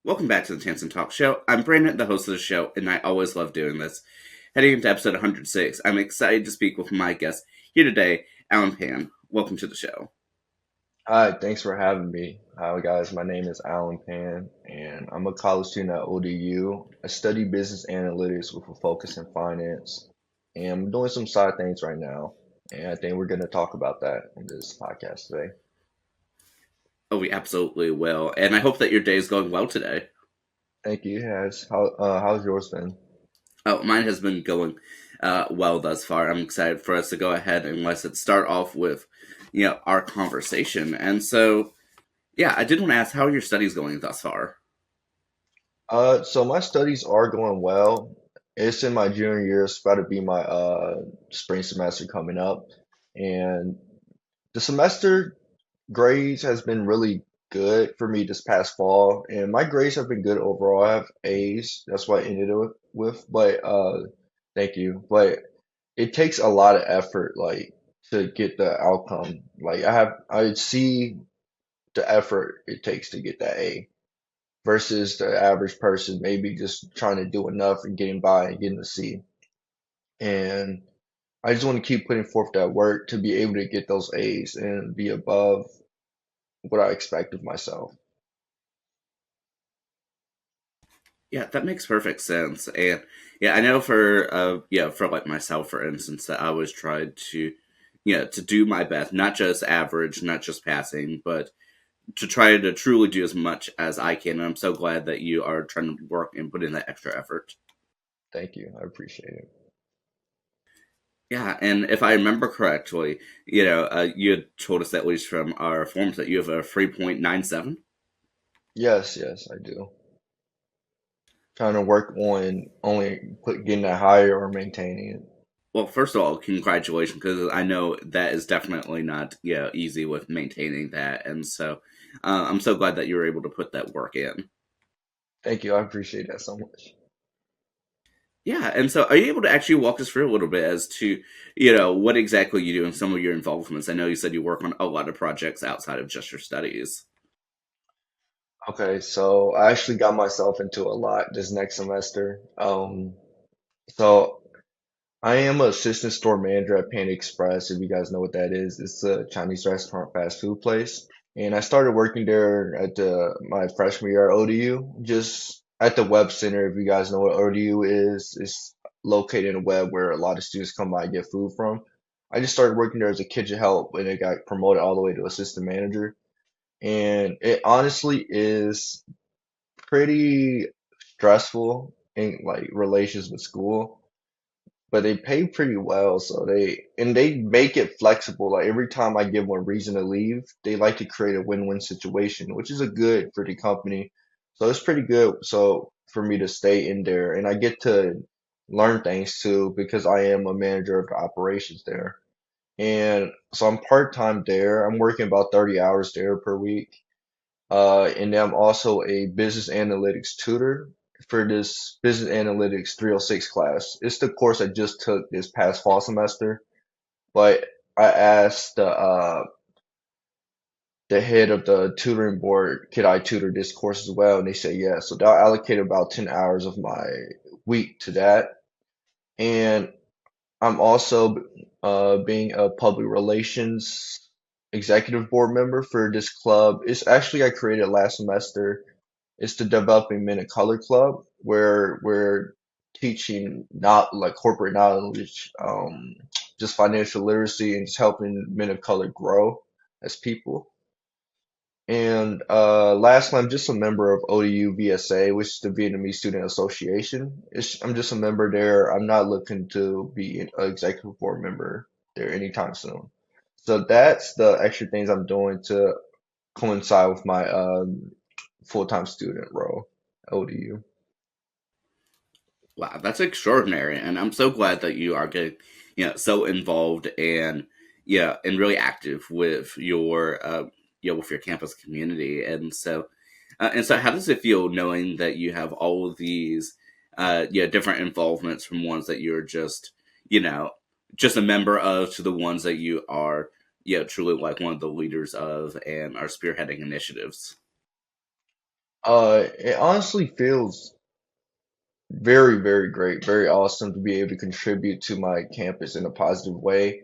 Welcome back to the Tansson Talks show. I'm Brandon, the host of the show, and I always love doing this. Heading into episode 106, I'm excited to speak with my guest here today, Alan Pan. Welcome to the show. Hi, thanks for having me. Hi, guys. My name is Alan Pan, and I'm a college student at ODU. I study business analytics with a focus in finance, and I'm doing some side things right now. And I think we're going to talk about that in this podcast today. Oh, we absolutely will, and I hope that your day is going well today. Thank you. How's yours been? Oh, mine has been going well thus far. I'm excited for us to go ahead and let's start off with, our conversation. And so, yeah, I did want to ask, how are your studies going thus far? So my studies are going well. It's in my junior year. It's about to be my spring semester coming up, and the semester grades has been really good for me this past fall, and my grades have been good overall. I have A's. That's what I ended it with. But thank you. But it takes a lot of effort, like to get the outcome. I see the effort it takes to get that A versus the average person maybe just trying to do enough and getting by and getting a C. And I just want to keep putting forth that work to be able to get those A's and be above what I expect of myself. Yeah, that makes perfect sense. And yeah, I know for like myself, for instance, that I was trying to, to do my best, not just average, not just passing, but to try to truly do as much as I can. And I'm so glad that you are trying to work and put in that extra effort. Thank you. I appreciate it. Yeah, and if I remember correctly, you had told us at least from our forms that you have a 3.97. Yes, yes, I do. Trying to work on only getting that higher or maintaining it. Well, first of all, congratulations, because I know that is definitely not easy with maintaining that, and so I'm so glad that you were able to put that work in. Thank you. I appreciate that so much. Yeah, and so are you able to actually walk us through a little bit as to what exactly you do in some of your involvements? I know you said you work on a lot of projects outside of just your studies. Okay, so I actually got myself into a lot this next semester. So I am an assistant store manager at Panda Express, if you guys know what that is. It's a Chinese restaurant fast food place. And I started working there at my freshman year at ODU, just at the web center, if you guys know what ODU is. It's located in a web where a lot of students come by and get food from. I just started working there as a kitchen help and it got promoted all the way to assistant manager. And it honestly is pretty stressful in like relations with school, but they pay pretty well. So they make it flexible. Like every time I give one reason to leave, they like to create a win-win situation, which is a good for the company. So it's pretty good. So for me to stay in there, and I get to learn things too because I am a manager of the operations there. And so I'm part-time there. I'm working about 30 hours there per week. And I'm also a business analytics tutor for this business analytics 306 class. It's the course I just took this past fall semester, but I asked the head of the tutoring board, could I tutor this course as well? And they said yes. So they'll allocate about 10 hours of my week to that. And I'm also being a public relations executive board member for this club. It's actually I created last semester. It's the Developing Men of Color Club, where we're teaching not like corporate knowledge, just financial literacy and just helping men of color grow as people. And lastly, I'm just a member of ODU VSA, which is the Vietnamese Student Association. I'm just a member there. I'm not looking to be an executive board member there anytime soon. So that's the extra things I'm doing to coincide with my full-time student role at ODU. Wow, that's extraordinary, and I'm so glad that you are getting, so involved and and really active with your, with your campus community, and so, how does it feel knowing that you have all of these, different involvements from ones that you're just, you know, just a member of to the ones that you are, truly like one of the leaders of and are spearheading initiatives. It honestly feels very, very great, very awesome to be able to contribute to my campus in a positive way.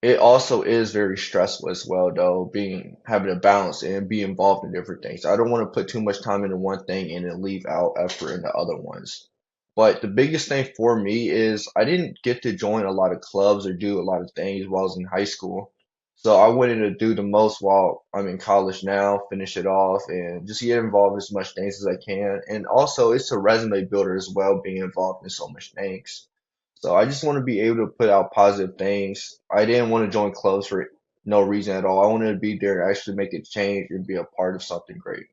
It also is very stressful as well, though, being having to balance and be involved in different things. I don't want to put too much time into one thing and then leave out effort into other ones. But the biggest thing for me is I didn't get to join a lot of clubs or do a lot of things while I was in high school. So I wanted to do the most while I'm in college now, finish it off, and just get involved in as much things as I can. And also, it's a resume builder as well, being involved in so much things. So I just want to be able to put out positive things. I didn't want to join clubs for no reason at all. I wanted to be there and actually make a change and be a part of something great.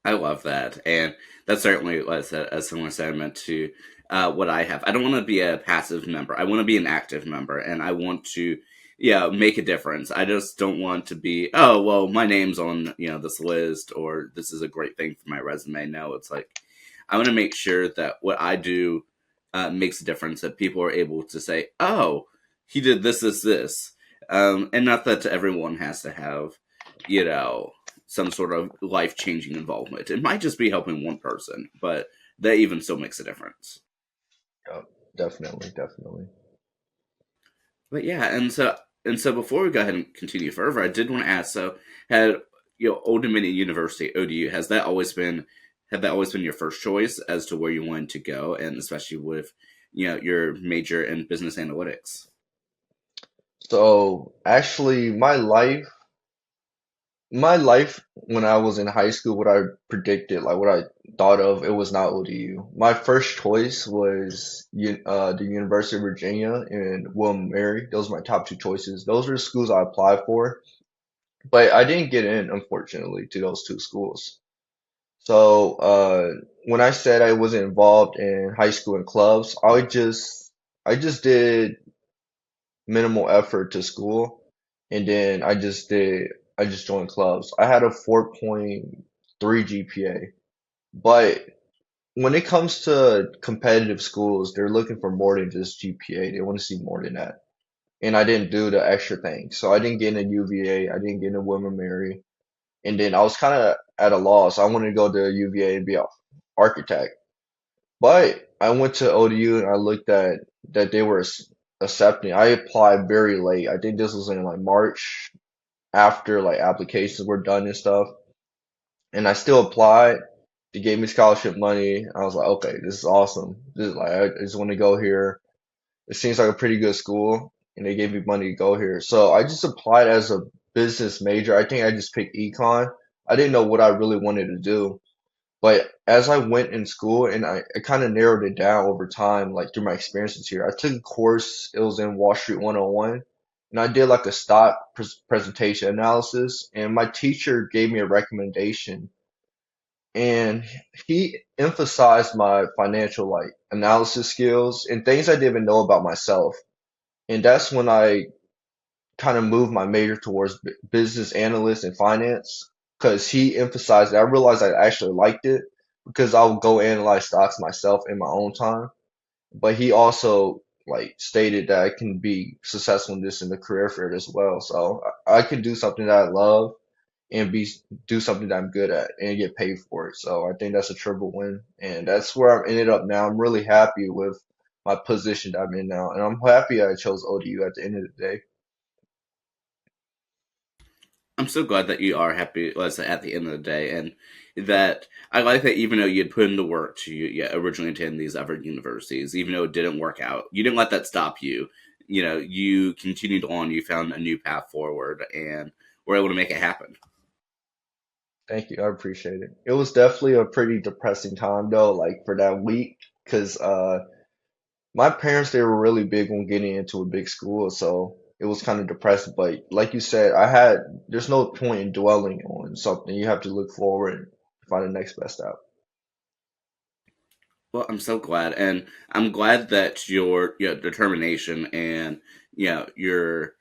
I love that, and that's certainly, like I said, a similar sentiment to what I have. I don't want to be a passive member. I want to be an active member, and I want to, yeah, make a difference. I just don't want to be, oh, well, my name's on this list, or this is a great thing for my resume. No, it's like I want to make sure that what I do makes a difference. That people are able to say, oh, he did this, this, this, and not that everyone has to have, you know some sort of life changing involvement. It might just be helping one person, but that even still makes a difference. Yep, definitely, definitely. But yeah, and so before we go ahead and continue further, I did want to ask. So, had Old Dominion University (ODU) had that always been your first choice as to where you wanted to go, and especially with your major in business analytics? So actually, my life when I was in high school, what I predicted, like what I thought of, it was not ODU. My first choice was the University of Virginia and William Mary. Those were my top two choices. Those were the schools I applied for, but I didn't get in, unfortunately, to those two schools. So when I said I wasn't involved in high school and clubs, I just did minimal effort to school, and then I just joined clubs. I had a 4.3 GPA, but when it comes to competitive schools, they're looking for more than just GPA. They want to see more than that. And I didn't do the extra thing. So I didn't get into UVA, I didn't get into William and Mary, and then I was kind of at a loss. I wanted to go to UVA and be an architect. But I went to ODU and I looked at that they were accepting. I applied very late. I think this was in like March after like applications were done and stuff. And I still applied. They gave me scholarship money. I was like, okay, this is awesome. This is like I just want to go here. It seems like a pretty good school, and they gave me money to go here. So I just applied as a business major. I think I just picked econ. I didn't know what I really wanted to do. But as I went in school and I kind of narrowed it down over time, like through my experiences here, I took a course, it was in Wall Street 101, and I did like a stock presentation analysis, and my teacher gave me a recommendation, and he emphasized my financial like analysis skills and things I didn't even know about myself. And that's when I kind of moved my major towards business analyst and finance because he emphasized it. I realized I actually liked it because I would go analyze stocks myself in my own time. But he also like stated that I can be successful in this in the career field as well. So I can do something that I love and be do something that I'm good at and get paid for it. So I think that's a triple win, and that's where I'm ended up now. I'm really happy with my position that I'm in now, and I'm happy I chose ODU at the end of the day. I'm so glad that you are happy, let's say, at the end of the day, and that I like that even though you had put in the work to originally attend these other universities, even though it didn't work out, you didn't let that stop you. You continued on, you found a new path forward, and were able to make it happen. Thank you. I appreciate it. It was definitely a pretty depressing time though, like for that week, because my parents they were really big on getting into a big school, so it was kind of depressing. But like you said, there's no point in dwelling on something. You have to look forward and find the next best out. Well, I'm so glad, and I'm glad that your determination and your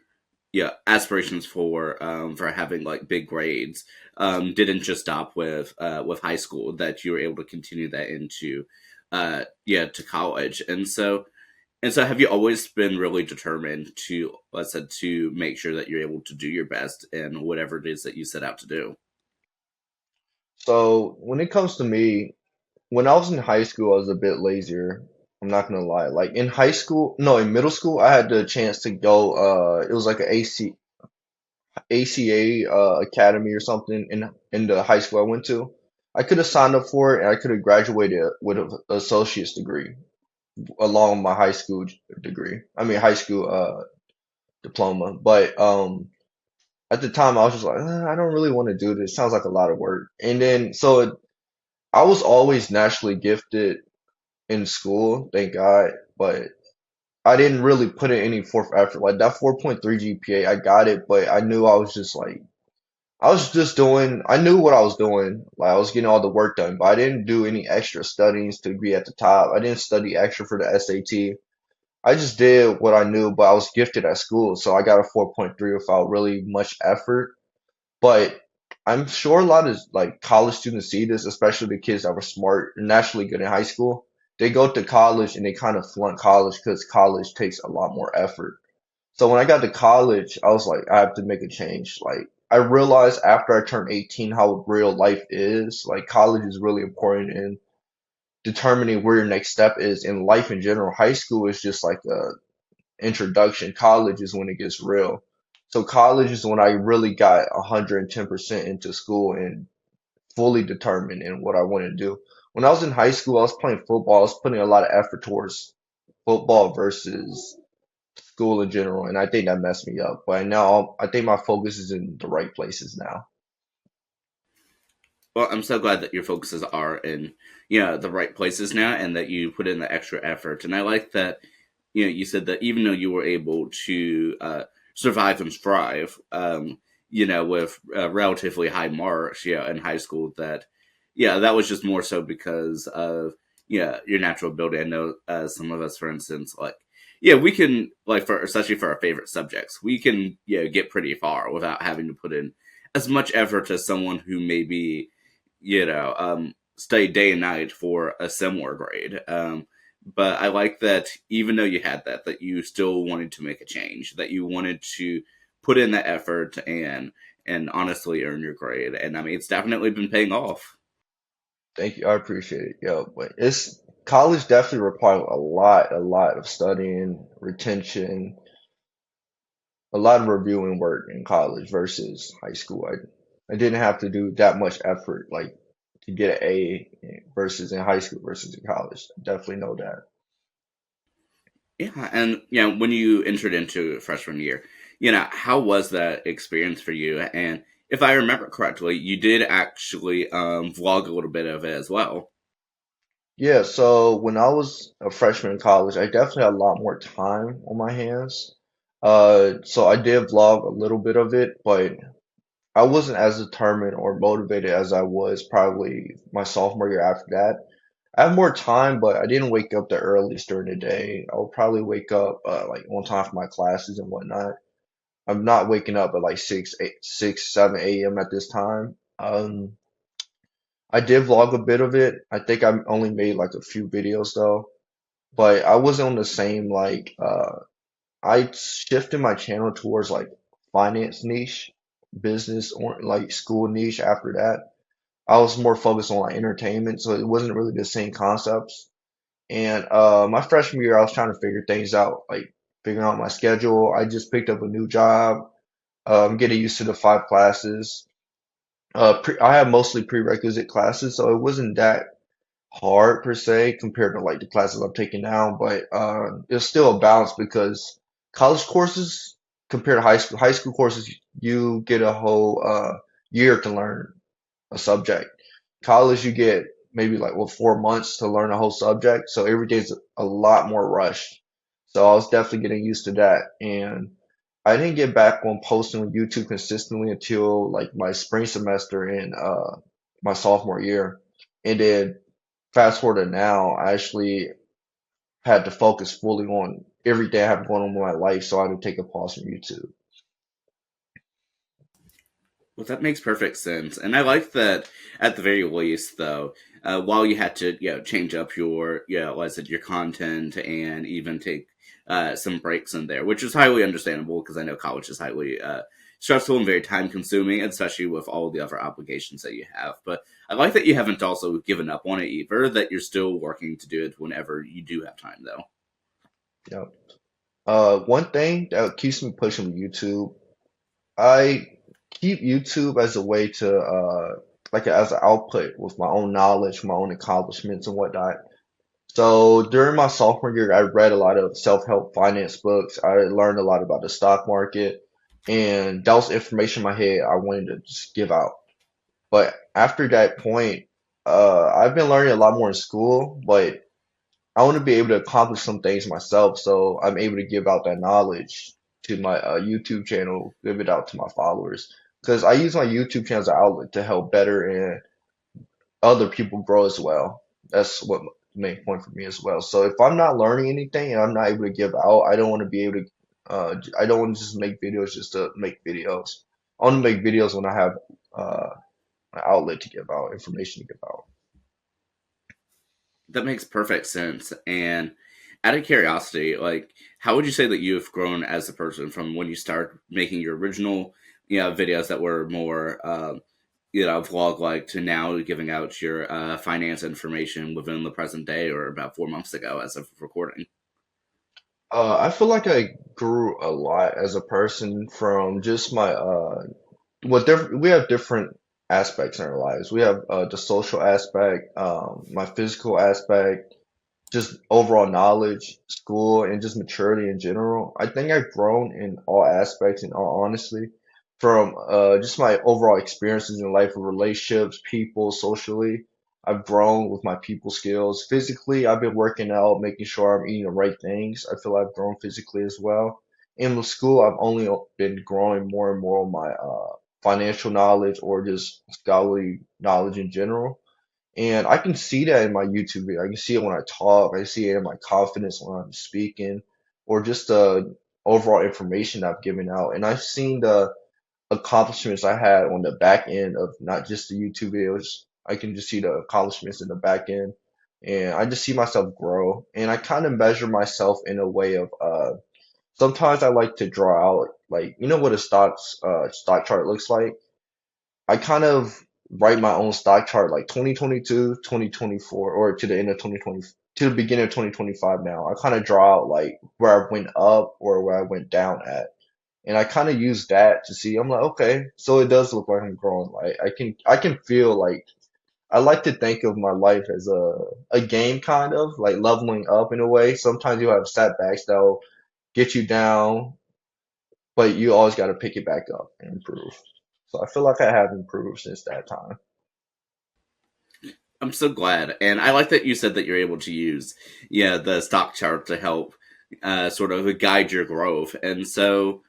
aspirations for having like big grades didn't just stop with high school. That you were able to continue that into to college, and so have you always been really determined to, let's say, to make sure that you're able to do your best in whatever it is that you set out to do? So when it comes to me, when I was in high school, I was a bit lazier. I'm not gonna lie. Like in high school, no, in middle school, I had the chance to go. It was like an ACA academy or something in the high school I went to. I could have signed up for it and I could have graduated with an associate's degree along with my high school degree. I mean high school diploma. But at the time I was just like, I don't really want to do this. Sounds like a lot of work. And then I was always naturally gifted in school, thank God, but I didn't really put in any forth effort. Like that 4.3 GPA, I got it, but I knew I was just like I was just doing, I knew what I was doing. Like I was getting all the work done, but I didn't do any extra studies to be at the top. I didn't study extra for the SAT. I just did what I knew, but I was gifted at school, so I got a 4.3 without really much effort. But I'm sure a lot of like college students see this, especially the kids that were smart and naturally good in high school. They go to college and they kind of flunk college because college takes a lot more effort. So when I got to college, I was like, I have to make a change. Like I realized after I turned 18 how real life is. Like college is really important in determining where your next step is in life in general. High school is just like a introduction. College is when it gets real. So college is when I really got 110% into school and fully determined in what I wanted to do. When I was in high school, I was playing football. I was putting a lot of effort towards football versus school in general, and I think that messed me up. But now I think my focus is in the right places now. Well, I'm so glad that your focuses are in, the right places now, and that you put in the extra effort. And I like that, you said that even though you were able to survive and thrive, with relatively high marks, in high school, that was just more so because of, your natural ability. I know some of us, for instance, like, we can, like, especially for our favorite subjects, we can, get pretty far without having to put in as much effort as someone who maybe stay day and night for a similar grade. But I like that even though you had that you still wanted to make a change, that you wanted to put in that effort and honestly earn your grade. And I mean, it's definitely been paying off. Thank you, I appreciate it. Yo, but it's college definitely requires a lot of studying, retention, a lot of reviewing work in college versus high school. I didn't have to do that much effort like to get an A versus in high school versus in college. Definitely know that. Yeah, and when you entered into freshman year, how was that experience for you? And if I remember correctly, you did actually vlog a little bit of it as well. Yeah, so when I was a freshman in college, I definitely had a lot more time on my hands. So I did vlog a little bit of it, but I wasn't as determined or motivated as I was probably my sophomore year after that. I have more time, but I didn't wake up the earliest during the day. I would probably wake up like on time for my classes and whatnot. I'm not waking up at like 7 a.m. at this time. I did vlog a bit of it. I think I only made like a few videos though, but I wasn't on the same like I shifted my channel towards like finance niche, business or like school niche after that. I was more focused on like entertainment, so it wasn't really the same concepts. And my freshman year, I was trying to figure things out, like figuring out my schedule. I just picked up a new job, getting used to the 5 classes. I have mostly prerequisite classes, so it wasn't that hard per se compared to like the classes I'm taking now, but it's still a balance because college courses compared to high school courses, you get a whole year to learn a subject. College, you get maybe like 4 months to learn a whole subject, so every day's a lot more rushed. So I was definitely getting used to that, and I didn't get back on posting on YouTube consistently until like my spring semester in my sophomore year. And then fast forward to now, I actually had to focus fully on everything I have going on in my life, so I had to take a pause from YouTube. Well, that makes perfect sense, and I like that. At the very least, though, while you had to, change up your, like I said, your content, and even take some breaks in there, which is highly understandable because I know college is highly, stressful and very time consuming, especially with all the other obligations that you have. But I like that you haven't also given up on it either, that you're still working to do it whenever you do have time, though. Yep. One thing that keeps me pushing YouTube, I keep YouTube as a way to like as an output with my own knowledge, my own accomplishments and whatnot. So during my sophomore year, I read a lot of self-help finance books. I learned a lot about the stock market, and that was information in my head I wanted to just give out. But after that point, I've been learning a lot more in school, but I want to be able to accomplish some things myself, so I'm able to give out that knowledge to my YouTube channel, give it out to my followers. Because I use my YouTube channel as an outlet to help better and other people grow as well. That's what the main point for me as well. So if I'm not learning anything and I'm not able to give out, I don't want to be able to. I don't want to just make videos just to make videos. I want to make videos when I have uh, an outlet to give out, information to give out. That makes perfect sense. And out of curiosity, like, how would you say that you've grown as a person from when you started making your original, videos that were more, vlog like to now giving out your finance information within the present day or about 4 months ago as of recording? I feel like I grew a lot as a person from just my we have different aspects in our lives. We have the social aspect, my physical aspect, just overall knowledge, school, and just maturity in general. I think I've grown in all aspects, in all honesty, from just my overall experiences in life with relationships, people, socially. I've grown with my people skills. Physically, I've been working out, making sure I'm eating the right things. I feel I've grown physically as well. And with school, I've only been growing more and more on my financial knowledge or just scholarly knowledge in general. And I can see that in my YouTube video. I can see it when I talk. I see it in my confidence when I'm speaking, or just the overall information I've given out. And I've seen the accomplishments I had on the back end of not just the YouTube videos. I can just see the accomplishments in the back end, and I just see myself grow. And I kind of measure myself in a way of sometimes I like to draw out like you know what a stock chart looks like. I kind of write my own stock chart like 2022, 2024, or to the end of 2020, to the beginning of 2025 now. I kind of draw out like where I went up or where I went down at. And I kind of use that to see, I'm like, okay, so it does look like I'm growing. Like I can feel like I like to think of my life as a game kind of like leveling up in a way. Sometimes you have setbacks that'll get you down, but you always got to pick it back up and improve. So I feel like I have improved since that time. I'm so glad, and I like that you said that you're able to use, the stock chart to help, sort of guide your growth, and so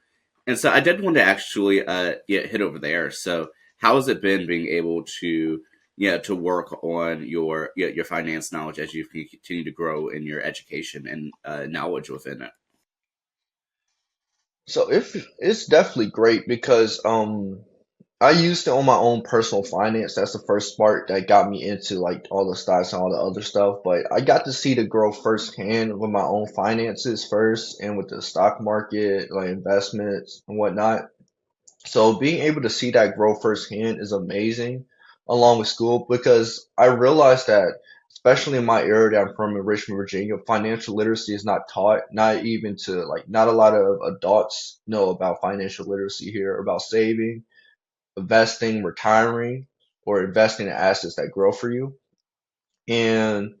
I did want to actually, hit over there. So, how has it been being able to, to work on your finance knowledge as you continue to grow in your education and knowledge within it? So if it's definitely great because I used it on my own personal finance. That's the first spark that got me into like all the stocks and all the other stuff. But I got to see the growth firsthand with my own finances first and with the stock market, like investments and whatnot. So being able to see that grow firsthand is amazing along with school because I realized that especially in my area that I'm from in Richmond, Virginia, financial literacy is not taught, not even to like not a lot of adults know about financial literacy here, about saving, investing, retiring, or investing in assets that grow for you. And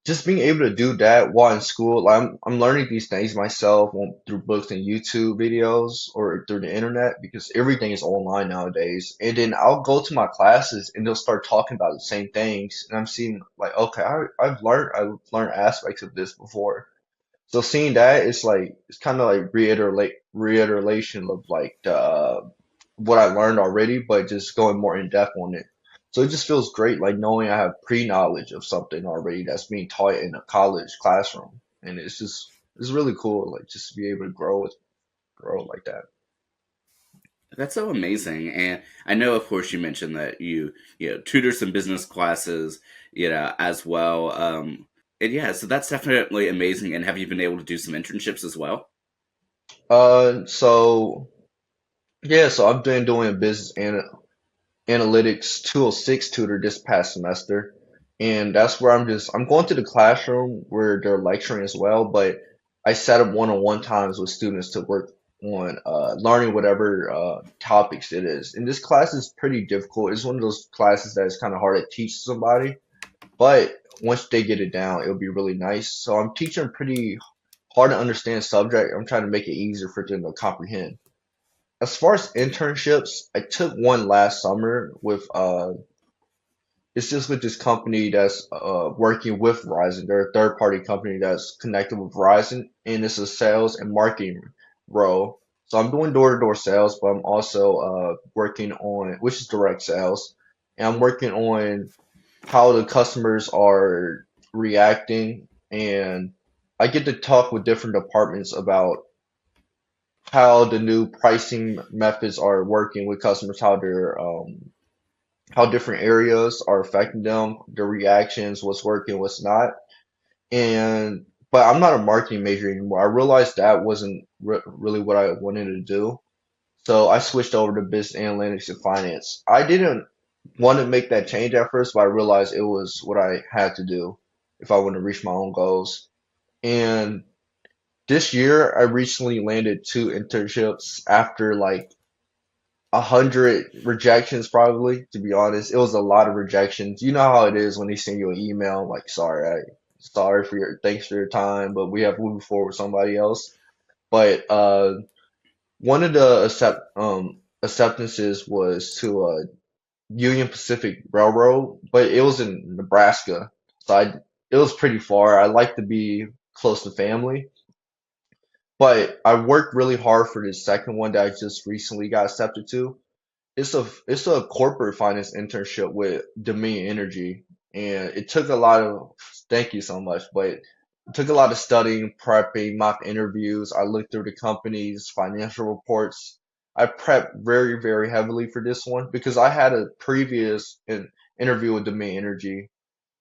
just being able to do that while in school, like I'm learning these things myself through books and YouTube videos or through the internet because everything is online nowadays. And then I'll go to my classes and they'll start talking about the same things, and I'm seeing like, okay, I've learned aspects of this before. So seeing that, it's like it's kind of like reiteration of like the what I learned already, but just going more in depth on it. So it just feels great, like knowing I have pre-knowledge of something already that's being taught in a college classroom, and it's really cool, like just to be able to grow like that. That's so amazing, and I know, of course, you mentioned that you tutor some business classes, as well. And yeah, so that's definitely amazing. And have you been able to do some internships as well? So Yeah, so I've been doing a analytics 206 tutor this past semester. And that's where I'm going to the classroom where they're lecturing as well, but I set up one-on-one times with students to work on learning whatever topics it is. And this class is pretty difficult. It's one of those classes that is kind of hard to teach somebody, but once they get it down, it'll be really nice. So I'm teaching pretty hard to understand subject. I'm trying to make it easier for them to comprehend. As far as internships, I took one last summer with it's just with this company that's working with Verizon. They're a third party company that's connected with Verizon, and it's a sales and marketing role. So I'm doing door to door sales, but I'm also working on, which is direct sales, and I'm working on how the customers are reacting, and I get to talk with different departments about how the new pricing methods are working with customers, how different areas are affecting them, their reactions, what's working, what's not. And but I'm not a marketing major anymore. I realized that wasn't really what I wanted to do. So I switched over to business analytics and finance. I didn't want to make that change at first, but I realized it was what I had to do if I want to reach my own goals. And this year, I recently landed two internships after like 100 rejections, probably, to be honest. It was a lot of rejections. You know how it is when they send you an email like, sorry for your, thanks for your time, but we have moved forward with somebody else. But one of the acceptances was to Union Pacific Railroad, but it was in Nebraska. So it was pretty far. I like to be close to family, but I worked really hard for this second one that I just recently got accepted to. It's a corporate finance internship with Dominion Energy, and it took a lot of thank you so much, but it took a lot of studying, prepping, mock interviews. I looked through the company's financial reports. I prepped very, very heavily for this one because I had a previous interview with Dominion Energy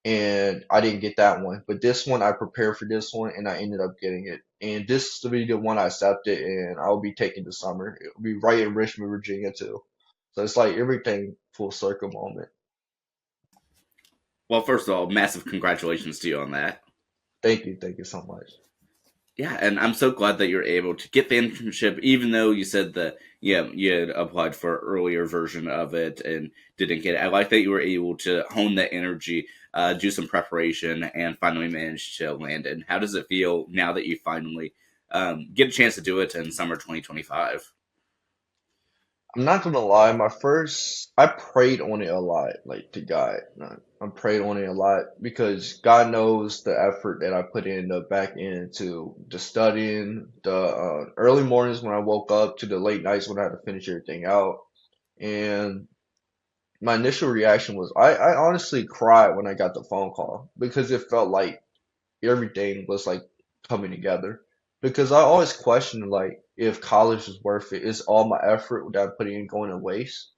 and I didn't get that one. But this one, I prepared for this one, and I ended up getting it. And this will be the one I accepted, and I'll be taking the summer. It'll be right in Richmond, Virginia, too. So it's like everything full circle moment. Well, first of all, massive congratulations to you on that. Thank you so much. Yeah, and I'm so glad that you're able to get the internship, even though you said that yeah you had applied for an earlier version of it and didn't get it. I like that you were able to hone that energy, do some preparation, and finally manage to land it. And how does it feel now that you finally get a chance to do it in summer 2025? I'm not gonna lie, I prayed on it a lot, like to God. I prayed on it a lot because God knows the effort that I put in the back end to the studying, the early mornings when I woke up to the late nights when I had to finish everything out. And my initial reaction was I honestly cried when I got the phone call because it felt like everything was like coming together. Because I always questioned like if college is worth it. Is all my effort that I'm putting in going to waste?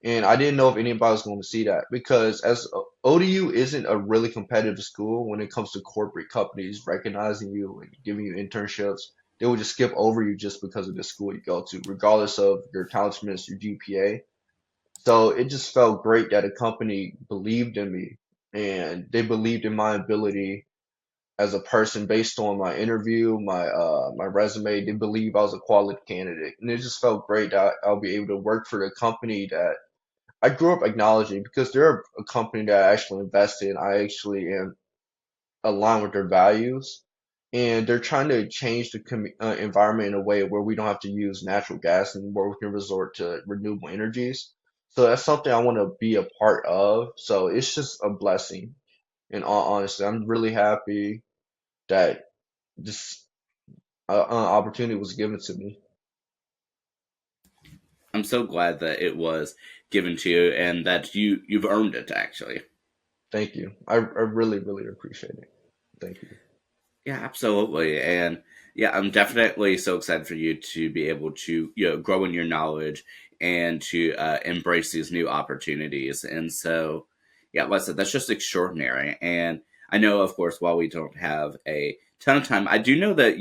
And I didn't know if anybody was going to see that because as ODU isn't a really competitive school when it comes to corporate companies recognizing you and giving you internships. They would just skip over you just because of the school you go to, regardless of your accomplishments, your GPA. So it just felt great that a company believed in me and they believed in my ability as a person based on my interview, my resume. They believe I was a quality candidate, and it just felt great that I'll be able to work for the company that I grew up acknowledging because they're a company that I actually invested in. I actually am aligned with their values, and they're trying to change the environment in a way where we don't have to use natural gas and where we can resort to renewable energies. So that's something I want to be a part of. So it's just a blessing. In all honesty, I'm really happy that this opportunity was given to me. I'm so glad that it was given to you and that you've earned it actually. Thank you. I really, really appreciate it. Thank you. Yeah, absolutely. And yeah, I'm definitely so excited for you to be able to, grow in your knowledge and to embrace these new opportunities. And so, yeah, like I said, that's just extraordinary. And I know, of course, while we don't have a ton of time, I do know that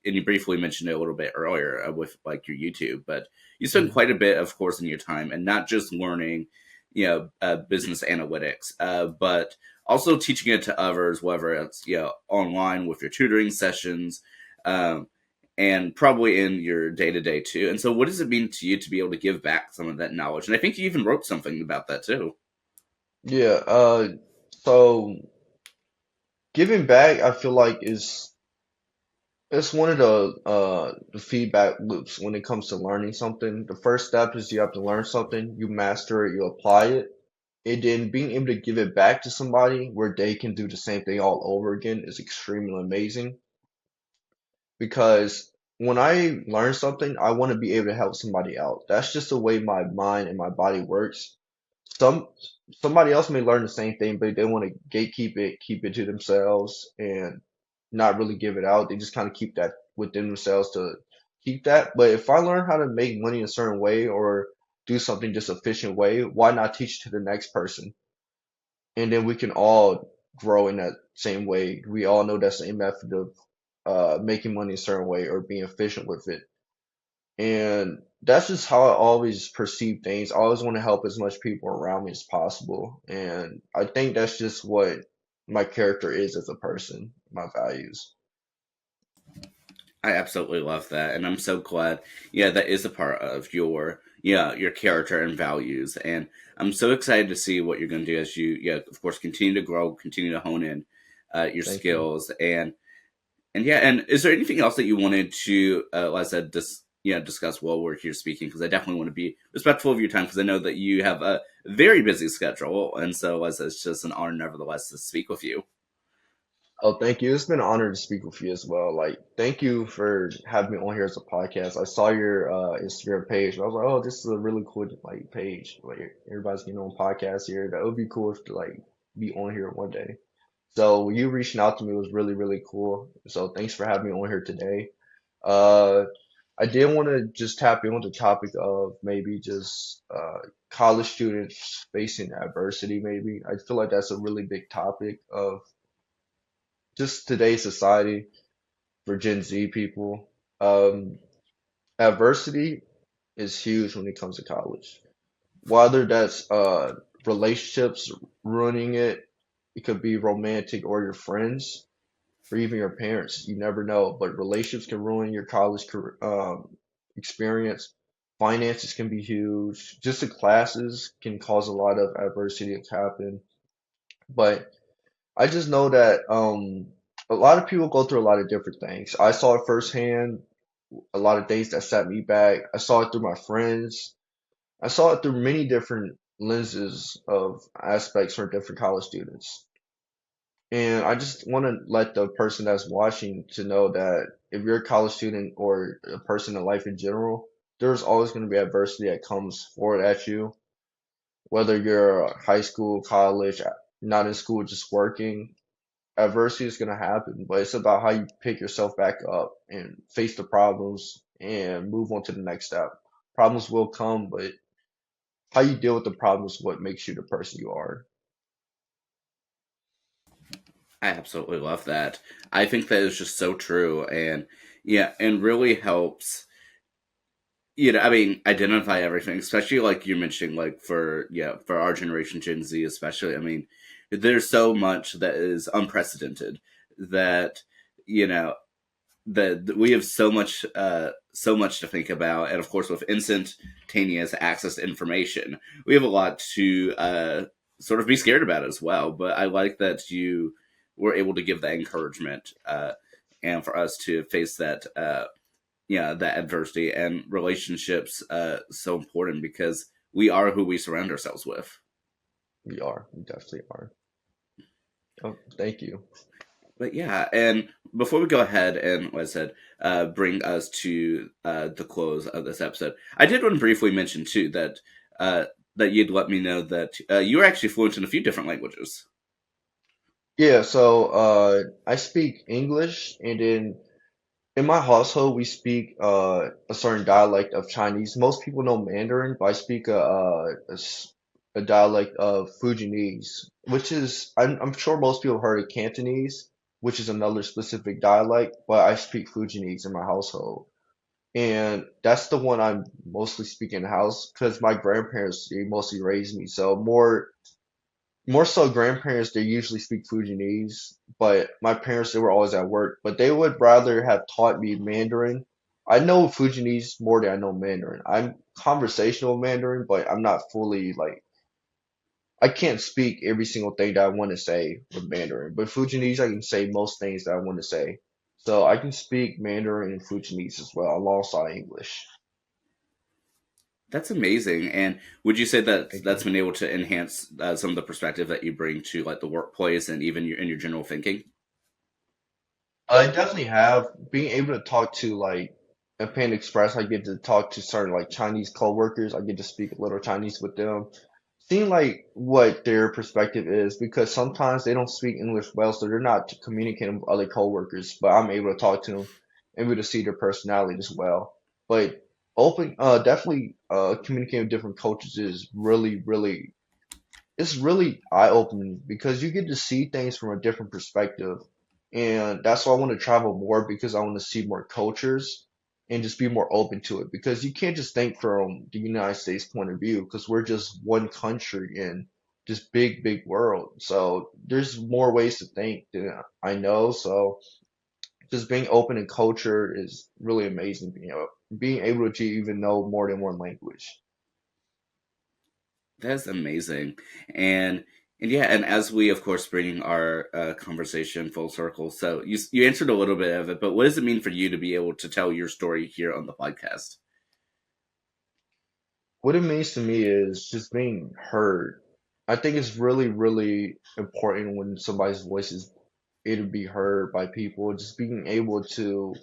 and you briefly mentioned it a little bit earlier with like your YouTube, but you spend Mhm. quite a bit, of course, in your time, and not just learning, business analytics, but also teaching it to others, whether it's online with your tutoring sessions, um, and probably in your day to day too. And so, what does it mean to you to be able to give back some of that knowledge? And I think you even wrote something about that too. Yeah, so giving back, I feel like is it's one of the feedback loops when it comes to learning something. The first step is you have to learn something, you master it, you apply it, and then being able to give it back to somebody where they can do the same thing all over again is extremely amazing. Because when I learn something, I want to be able to help somebody out. That's just the way my mind and my body works. Some somebody else may learn the same thing, but they want to gatekeep it, keep it to themselves, and not really give it out. They just kind of keep that within themselves to keep that. But if I learn how to make money a certain way or do something just efficient way, why not teach it to the next person? And then we can all grow in that same way. We all know that same method of making money a certain way or being efficient with it. And that's just how I always perceive things. I always want to help as much people around me as possible. And I think that's just what my character is as a person, my values. I absolutely love that, and I'm so glad. Yeah, that is a part of your character and values, and I'm so excited to see what you're going to do as you, of course, continue to grow, continue to hone in your Thank you. skills, and yeah, and is there anything else that you wanted to, like I said, discuss while we're here speaking? Because I definitely want to be respectful of your time, because I know that you have a very busy schedule, and so as it's just an honor, nevertheless, to speak with you. Oh, thank you. It's been an honor to speak with you as well. Like, thank you for having me on here as a podcast. I saw your Instagram page, and I was like, oh, this is a really cool like page. Like, everybody's getting on podcasts here. That would be cool if to like be on here one day. So you reaching out to me was really, really cool. So thanks for having me on here today. Uh, I did want to just tap in with the topic of maybe just college students facing adversity, maybe. I feel like that's a really big topic of just today's society for Gen Z people. Um, Adversity is huge when it comes to college. Whether that's relationships ruining it, it could be romantic or your friends or even your parents. You never know, but relationships can ruin your college career, experience. Finances can be huge. Just the classes can cause a lot of adversity to happen. But I just know that a lot of people go through a lot of different things. I saw it firsthand, a lot of things that set me back. I saw it through my friends. I saw it through many different lenses of aspects for different college students. And I just want to let the person that's watching to know that if you're a college student or a person in life in general, there's always going to be adversity that comes forward at you, whether you're high school, college, not in school, just working. Adversity is going to happen, but it's about how you pick yourself back up and face the problems and move on to the next step. Problems will come, but how you deal with the problems is what makes you the person you are. I absolutely love that. I think that is just so true, and and really helps. I mean, identify everything, especially like you're mentioning, like for our generation, Gen Z, especially. I mean, there's so much that is unprecedented that you know that we have so much to think about, and of course, with instantaneous access to information, we have a lot to sort of be scared about as well. But I like that you were able to give that encouragement, and for us to face that that adversity, and relationships so important because we are who we surround ourselves with. We are. We definitely are. Oh, thank you. But yeah, and before we go ahead and, like I said, bring us to the close of this episode, I did want to briefly mention too that uh, that you'd let me know that you are actually fluent in a few different languages. Yeah, so I speak English, and then in my household we speak a certain dialect of Chinese. Most people know Mandarin, but I speak a dialect of Fujianese, which is I'm sure most people heard of Cantonese. which is another specific dialect, but I speak Fujianese in my household. And that's the one I'm mostly speaking in the house because my grandparents, they mostly raised me. So more so grandparents, they usually speak Fujianese, but my parents, they were always at work, but they would rather have taught me Mandarin. I know Fujianese more than I know Mandarin. I'm conversational Mandarin, but I'm not fully like I can't speak every single thing that I want to say with Mandarin. But Fujianese, I can say most things that I want to say. So I can speak Mandarin and Fujianese as well, alongside English. That's amazing. And would you say that Thank that's you. been able to enhance some of the perspective that you bring to like the workplace and even your in your general thinking? I definitely have being able to talk to like at Panda Express. I get to talk to certain like Chinese coworkers. I get to speak a little Chinese with them, seeing like what their perspective is because sometimes they don't speak English well, so they're not communicating with other coworkers. But I'm able to talk to them, able to see their personality as well. But definitely communicating with different cultures is really it's really eye-opening because you get to see things from a different perspective. And that's why I want to travel more because I want to see more cultures and just be more open to it. Because you can't just think from the United States point of view because we're just one country in this big world. So there's more ways to think than I know. So just being open in culture is really amazing. Being able to even know more than one language. That's amazing. And and yeah, and as we of course bring our conversation full circle, so you answered a little bit of it, but what does it mean for you to be able to tell your story here on the podcast? What it means to me is just being heard. I think it's really important when somebody's voice is able to be heard by people, just being able to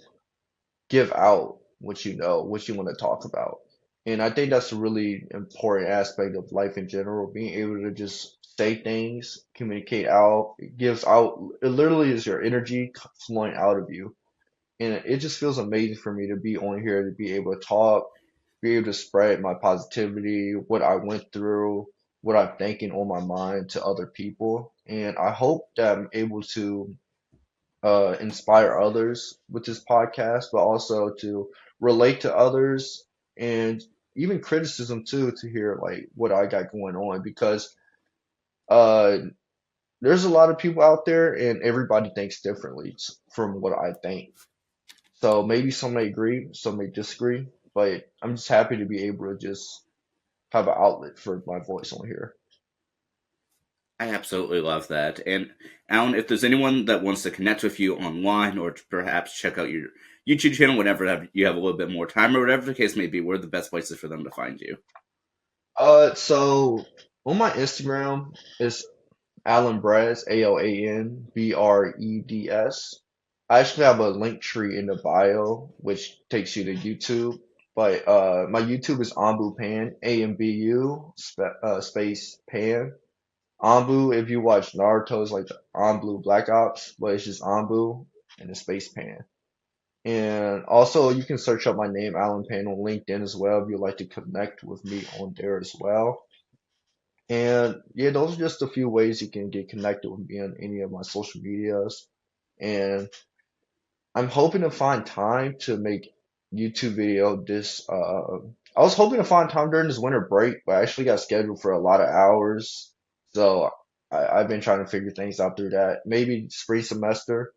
give out what you know, what you want to talk about. And I think that's a really important aspect of life in general, being able to just say things, communicate out. It gives out, it literally is your energy flowing out of you. And it just feels amazing for me to be on here, to be able to talk, be able to spread my positivity, what I went through, what I'm thinking on my mind to other people. And I hope that I'm able to inspire others with this podcast, but also to relate to others and even criticism too, to hear like what I got going on because uh there's a lot of people out there and everybody thinks differently from what I think. So maybe some may agree, some may disagree, but I'm just happy to be able to just have an outlet for my voice on here. I absolutely love that. And Alan, if there's anyone that wants to connect with you online or to perhaps check out your YouTube channel whenever you have a little bit more time or whatever the case may be, where are the best places for them to find you? So on my Instagram is Alan Breds, ALANBREDS. I actually have a link tree in the bio, which takes you to YouTube. But my YouTube is Ambu Pan, space Pan. Anbu, if you watch Naruto, is like the Anbu Black Ops, but it's just Anbu and the space Pan. And also, you can search up my name, Alan Pan, on LinkedIn as well if you'd like to connect with me on there as well. And yeah, those are just a few ways you can get connected with me on any of my social medias. And I'm hoping to find time to make YouTube video this I was hoping to find time during this winter break, but I actually got scheduled for a lot of hours. So I've been trying to figure things out through that. Maybe spring semester,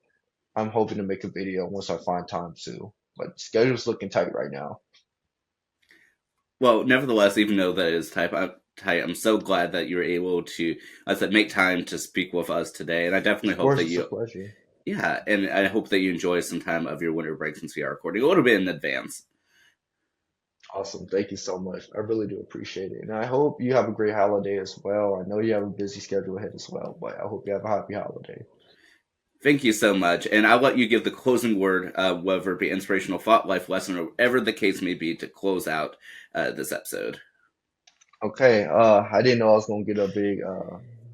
I'm hoping to make a video once I find time to. But schedule's looking tight right now. Well, nevertheless, even though that is tight, I'm so glad that you were able to, I said, make time to speak with us today. And I definitely Of hope course, that it's a you, pleasure. yeah, and I hope that you enjoy some time of your winter break since we are recording a little bit in advance. Awesome. Thank you so much. I really do appreciate it. And I hope you have a great holiday as well. I know you have a busy schedule ahead as well, but I hope you have a happy holiday. Thank you so much. And I'll let you give the closing word, whether it be inspirational thought, life lesson, or whatever the case may be, to close out this episode. Okay, I didn't know I was gonna get a big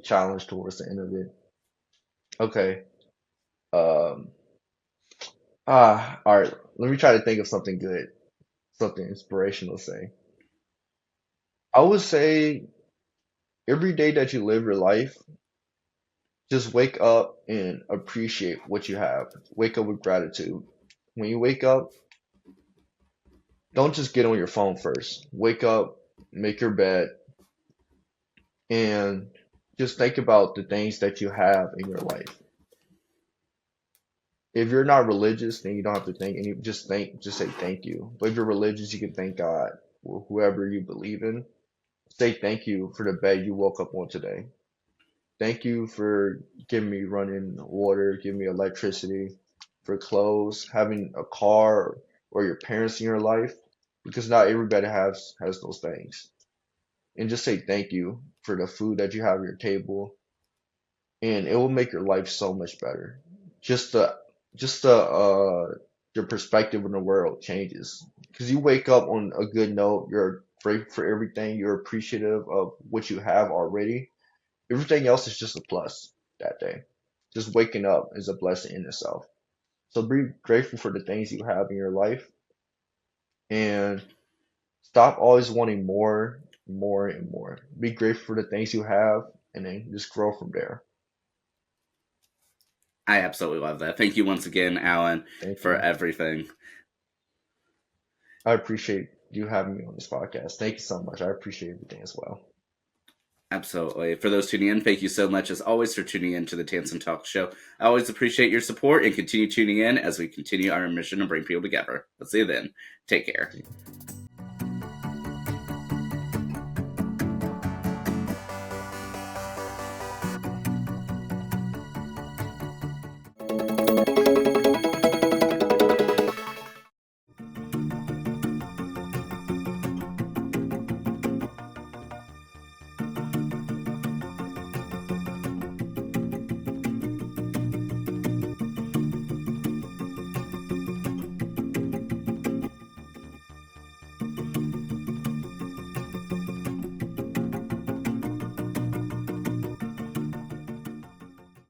challenge towards the end of it. Okay. Um all right, let me try to think of something good, something inspirational to say. I would say every day that you live your life, Just wake up and appreciate what you have. Wake up with gratitude. When you wake up, don't just get on your phone first. Wake up, make your bed, and just think about the things that you have in your life. If you're not religious, then you don't have to think, and you just think, just say thank you. But if you're religious, you can thank God or whoever you believe in. Say thank you for the bed you woke up on today. Thank you for giving me running water, giving me electricity, for clothes, having a car, or your parents in your life, because not everybody has those things. And just say thank you for the food that you have at your table, and it will make your life so much better. Just the your perspective in the world changes because you wake up on a good note. You're grateful for everything. You're appreciative of what you have already. Everything else is just a plus that day. Just waking up is a blessing in itself. So be grateful for the things you have in your life and stop always wanting more, more, and more. Be grateful for the things you have and then just grow from there. I absolutely love that. Thank you once again, Alan, Thank for you. everything. I appreciate you having me on this podcast. Thank you so much. I appreciate everything as well. Absolutely. For those tuning in, thank you so much as always for tuning in to the Tansson Talks show. I always appreciate your support and continue tuning in as we continue our mission to bring people together. Let's see you then. Take care.